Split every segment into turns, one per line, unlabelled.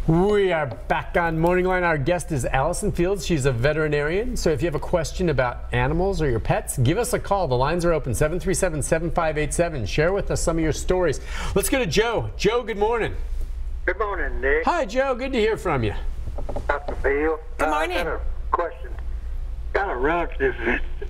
We are back on MorningLine. Our guest is Allison Fields. She's a veterinarian. So if you have a question about animals or your pets, give us a call. The lines are open, 737-7587. Share with us some of your stories. Let's go to Joe. Joe, good morning.
Good morning, Nick.
Hi, Joe. Good to hear from you.
Dr. Fields.
Good morning.
I got a question. Got a relative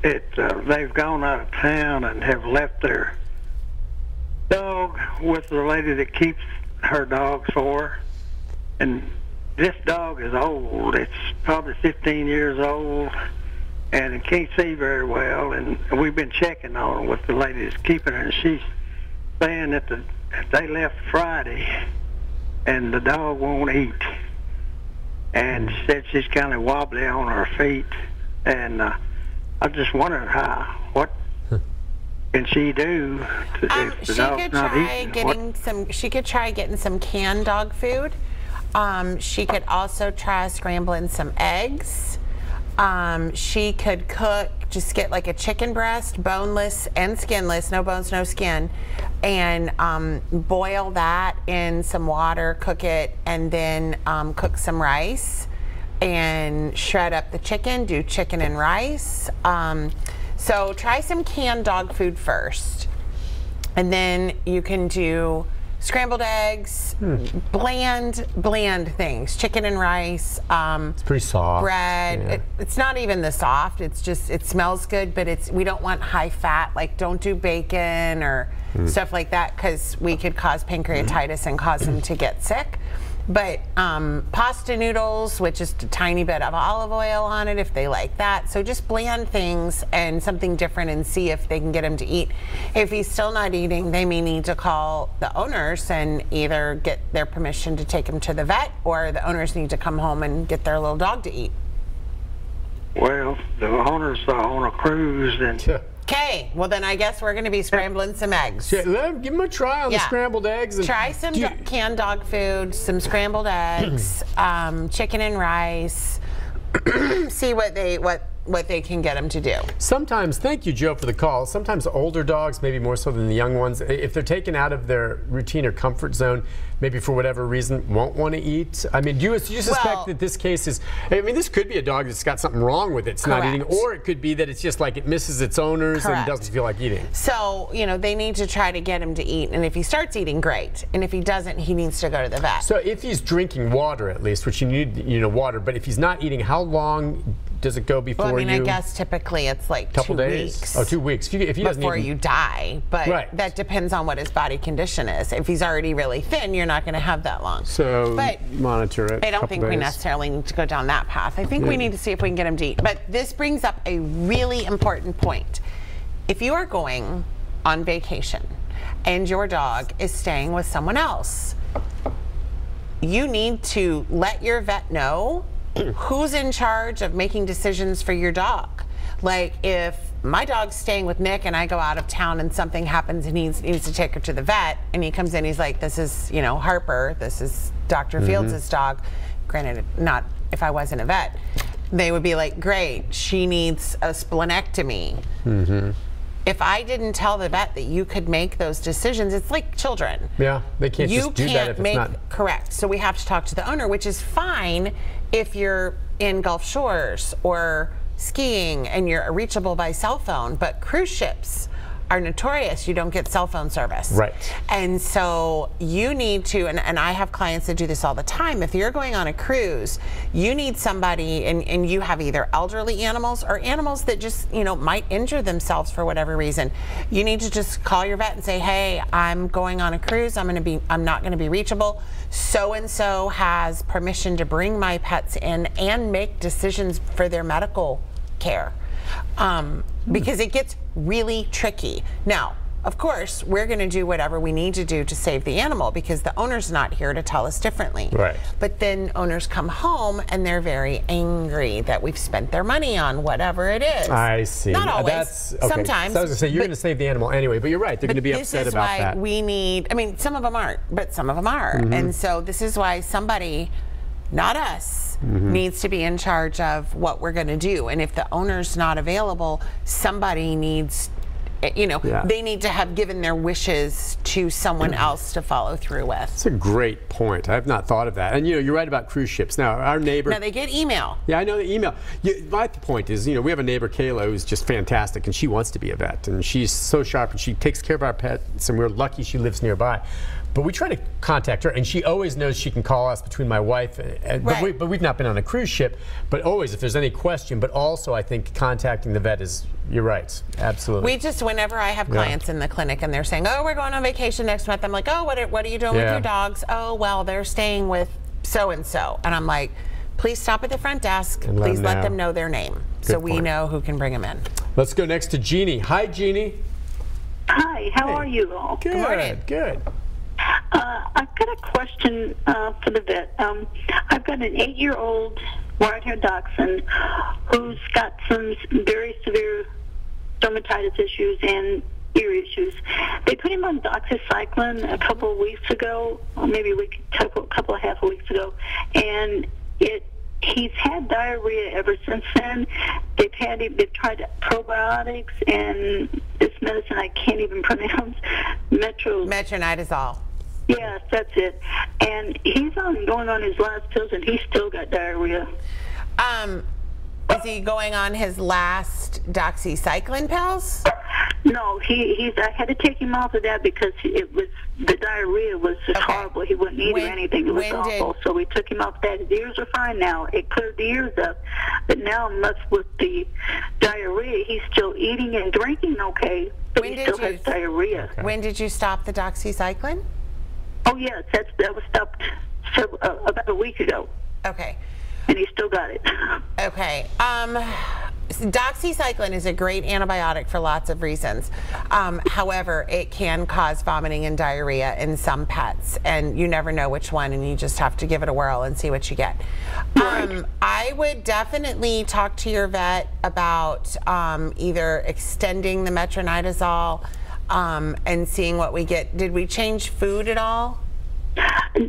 they've gone out of town and have left their dog with the lady that keeps her dogs for her. And this dog is old. It's probably 15 years old, and it can't see very well. And we've been checking on her with the lady that's keeping her, and she's saying that they left Friday, and the dog won't eat. And she said she's kind of wobbly on her feet. And I just wondered what can she do if the dog's not eating?
She could try getting some canned dog food. She could also try scrambling some eggs. She could cook, just get like a chicken breast, boneless and skinless, no bones, no skin, and boil that in some water, cook it, and then cook some rice and shred up the chicken, do chicken and rice. So try some canned dog food first, and then you can do scrambled eggs, bland things, chicken and rice.
It's pretty soft.
Bread.
Yeah.
It's not even the soft. It's just, it smells good, but we don't want high fat. Like, don't do bacon or stuff like that, because we could cause pancreatitis and cause them to get sick. But pasta noodles with just a tiny bit of olive oil on it if they like that. So just bland things and something different, and see if they can get him to eat. If he's still not eating, they may need to call the owners and either get their permission to take him to the vet, or the owners need to come home and get their little dog to eat.
Well, the owners are on a cruise, and
Okay, well then I guess we're going to be scrambling some eggs.
Give them a try on the scrambled eggs. And
try some canned dog food, some scrambled eggs, chicken and rice. See what they can get them to do.
Sometimes, thank you, Joe, for the call. Sometimes older dogs, maybe more so than the young ones, if they're taken out of their routine or comfort zone, maybe for whatever reason, won't want to eat. I mean, do you suspect that this case is, I mean, this could be a dog that's got something wrong with it. It's not eating, or it could be that it's just like it misses its owners and doesn't feel like eating.
So, you know, they need to try to get him to eat. And if he starts eating, great. And if he doesn't, he needs to go to the vet.
So if he's drinking water, at least, which you need, water, but if he's not eating, how long does it go before
I guess typically it's like
couple
2
days?
weeks.
Oh, 2 weeks. If he doesn't
before you die. But that depends on what his body condition is. If he's already really thin, you're not going to have that long.
So monitor it.
I don't think we necessarily need to go down that path. I think we need to see if we can get him to eat. But this brings up a really important point. If you are going on vacation and your dog is staying with someone else, you need to let your vet know who's in charge of making decisions for your dog. Like, if my dog's staying with Nick and I go out of town and something happens and he needs to take her to the vet, and he comes in, he's like, this is, Harper, this is Dr. Fields' dog. Granted, not if I wasn't a vet. They would be like, great, she needs a splenectomy. If I didn't tell the vet that you could make those decisions, it's like children.
Yeah, they can't just do that if it's not.
Correct. So we have to talk to the owner, which is fine if you're in Gulf Shores or skiing and you're reachable by cell phone, but cruise ships are notorious. You don't get cell phone service.
Right.
And so you need to, and I have clients that do this all the time, if you're going on a cruise, you need somebody, and you have either elderly animals or animals that just, might injure themselves for whatever reason. You need to just call your vet and say, hey, I'm going on a cruise. I'm not going to be reachable. So-and-so has permission to bring my pets in and make decisions for their medical care. Because it gets really tricky. Now, of course, we're going to do whatever we need to do to save the animal, because the owner's not here to tell us differently.
Right.
But then owners come home and they're very angry that we've spent their money on whatever it is.
I see.
Not always. Sometimes.
So I was going to say, you're going to save the animal anyway, but you're right. They're going to be upset about that.
This is why we need, some of them aren't, but some of them are. And so this is why somebody, not us, needs to be in charge of what we're going to do. And if the owner's not available, somebody needs you know, they need to have given their wishes to someone else to follow through with.
That's a great point. I have not thought of that. And you know, you're right about cruise ships. Now, our neighbor.
Now they get email.
Yeah, I know the email. My point is, you know, we have a neighbor, Kayla, who's just fantastic, and she wants to be a vet, and she's so sharp, and she takes care of our pets, and we're lucky she lives nearby. But we try to contact her, and she always knows she can call us between my wife, but we've not been on a cruise ship. But always, if there's any question, but also I think contacting the vet is, you're right, absolutely.
We just, whenever I have clients in the clinic and they're saying, oh, we're going on vacation next month, I'm like, oh, what are you doing with your dogs? Oh, well, they're staying with so-and-so. And I'm like, please stop at the front desk. Please let them know their name so we know who can bring them in.
Let's go next to Jeannie. Hi, Jeannie.
Hi, how are you all?
Good morning. Good.
I've got a question for the vet. I've got an 8-year-old wide-haired dachshund who's got some very severe dermatitis issues and ear issues. They put him on doxycycline a couple of weeks ago, or maybe a couple of half a weeks ago, and he's had diarrhea ever since then. They've tried probiotics and this medicine I can't even pronounce,
metronidazole.
Yes, that's it. And he's going on his last pills, and he's still got diarrhea.
Is he going on his last doxycycline pills?
No, I had to take him off of that because the diarrhea was just horrible. He wouldn't eat or anything. It was awful. So we took him off that. His ears are fine now. It cleared the ears up. But now, much with the diarrhea, he's still eating and drinking okay, but he still has diarrhea.
Okay. When did you stop the doxycycline?
Oh, yes, that was stopped about a week ago.
Okay.
And he still got it.
Okay. Doxycycline is a great antibiotic for lots of reasons. However, it can cause vomiting and diarrhea in some pets, and you never know which one, and you just have to give it a whirl and see what you get. I would definitely talk to your vet about either extending the metronidazole and seeing what we get. Did we change food at all?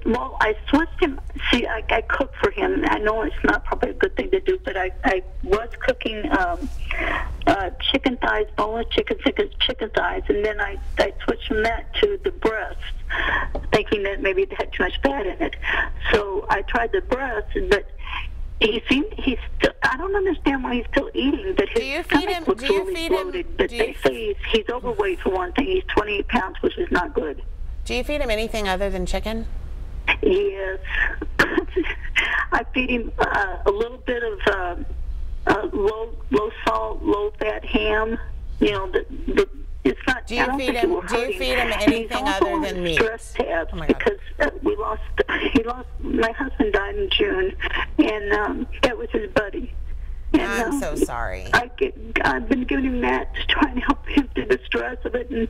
Well, I switched him. See, I cook for him. I know it's not probably a good thing to do, but I was cooking chicken thighs, boneless chicken thighs, and then I switched from that to the breast, thinking that maybe it had too much fat in it. So I tried the breast, but he's still, I don't understand why he's still eating, but his stomach looks really bloated. But they say he's overweight for one thing. He's 28 pounds, which is not good.
Do you feed him anything other than chicken?
Yes. I feed him a little bit of low salt, low fat ham. You know, it's not.
Do you feed him anything other than meat?
Stress tabs because my husband died in June, and that was his buddy. And,
I'm so sorry.
I've been giving him that to try and help him through the stress of it, and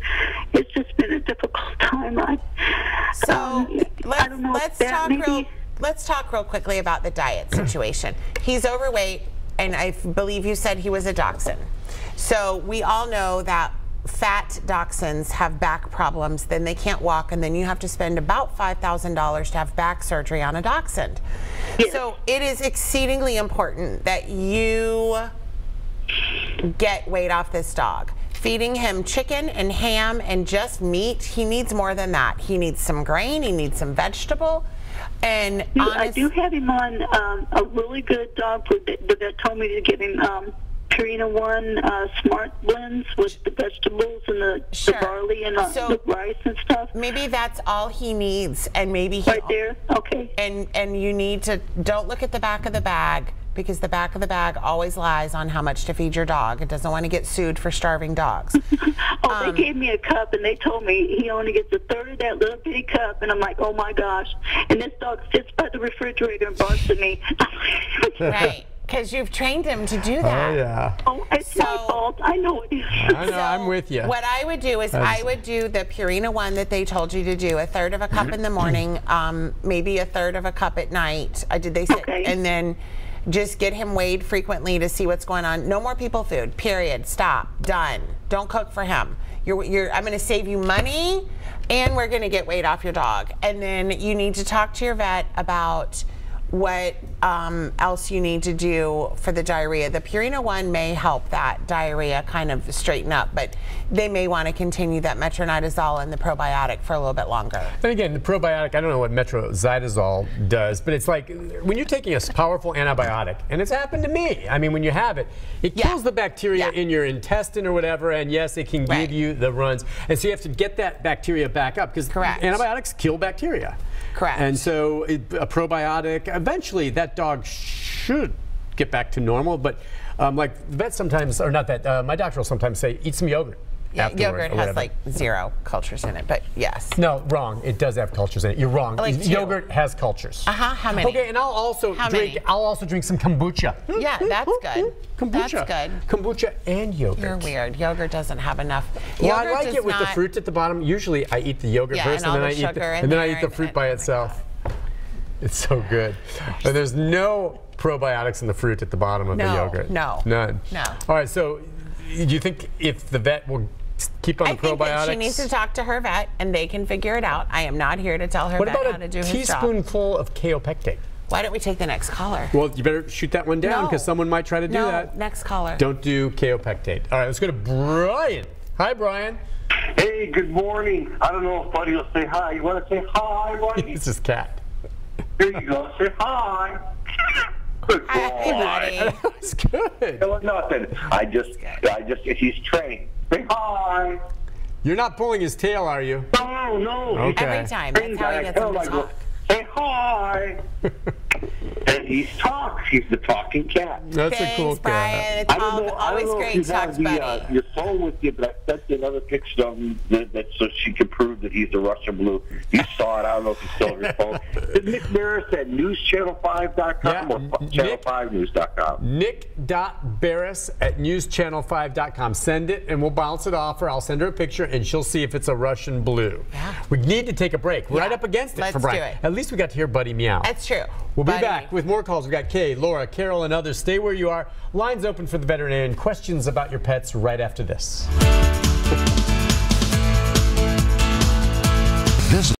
it's just been a difficult time. I don't know.
Let's talk real quickly about the diet situation. He's overweight, and I believe you said he was a dachshund. So we all know that fat dachshunds have back problems, then they can't walk, and then you have to spend about $5,000 to have back surgery on a dachshund. Yes. So it is exceedingly important that you get weight off this dog. Feeding him chicken and ham and just meat, he needs more than that. He needs some grain, he needs some vegetable. And
I do have him on a really good dog food. The vet told me to give him Purina One Smart Blends with the vegetables and the barley and the rice and stuff.
Maybe that's all he needs, and maybe he
right there. Okay.
And you need to don't look at the back of the bag, because the back of the bag always lies on how much to feed your dog. It doesn't want to get sued for starving dogs.
They gave me a cup, and they told me he only gets a third of that little bitty cup, and I'm like, oh my gosh. And this dog sits by the refrigerator and barks at me.
Right. Because you've trained him to do that.
Oh, yeah.
Oh, it's my fault. I know it is.
I know, I'm with you.
What I would do is I would do the Purina One that they told you to do, a third of a cup in the morning, maybe a third of a cup at night. And then just get him weighed frequently to see what's going on. No more people food, period. Stop. Done. Don't cook for him. I'm going to save you money, and we're going to get weight off your dog. And then you need to talk to your vet about what else you need to do for the diarrhea. The Purina one may help that diarrhea kind of straighten up, but they may want to continue that metronidazole and the probiotic for a little bit longer.
And again, the probiotic, I don't know what metronidazole does, but it's like when you're taking a powerful antibiotic, and it's happened to me. I mean, when you have it, it kills the bacteria in your intestine or whatever, and yes, it can give you the runs. And so you have to get that bacteria back up, because antibiotics kill bacteria.
Correct.
And so a probiotic, eventually that dog should get back to normal, but like vets sometimes, or not that, my doctor will sometimes say, eat some yogurt.
Yeah, yogurt has like 0 cultures in it, but yes.
No, wrong. It does have cultures in it. You're wrong.
Like
yogurt has cultures.
How many?
Okay, and I'll also drink some kombucha.
Yeah, that's good.
Kombucha.
That's good.
Kombucha and yogurt.
You're weird. Yogurt doesn't have enough.
Well, I like it with the fruit at the bottom. Usually I eat the yogurt first, and then I eat the fruit by itself. It's so good. But there's no probiotics in the fruit at the bottom of the yogurt.
No.
None.
No.
All right, so do you think if the vet will keep on the probiotics?
I think that she needs to talk to her vet, and they can figure it out. I am not here to tell her vet how to do his job.
What about a teaspoonful of kaopectate?
Why don't we take the next caller?
Well, you better shoot that one down, because someone might try to do that.
Next caller.
Don't do kaopectate. All right, let's go to Brian. Hi, Brian.
Hey, good morning. I don't know if Buddy will say hi. You want to say hi, Buddy?
It's his cat.
Here you go. Say hi. Good boy.
Hey, Buddy.
That's good.
No, nothing. He's trained. Say hi.
You're not pulling his tail, are you?
No.
Okay.
Every time. That's how he gets him to talk.
Say hi. And he talks. He's the talking cat.
That's a cool
Brian.
cat.
It's always great to talk to Buddy.
Your phone with you, but I sent you another picture of him so she could prove that he's the Russian Blue. You saw it. I don't know if you still have your phone. Is Nick Beres at newschannel5.com or channel5news.com?
Nick.Beres at newschannel5.com. Send it, and we'll bounce it off her. I'll send her a picture, and she'll see if it's a Russian Blue. Yeah. We need to take a break. We're right up against it for Brian.
Let's do it.
At least we got to hear Buddy meow.
That's true.
We'll be back with more calls. We got Kay, Laura, Carol, and others. Stay where you are. Lines open for the veterinarian. Questions about your pets right after this.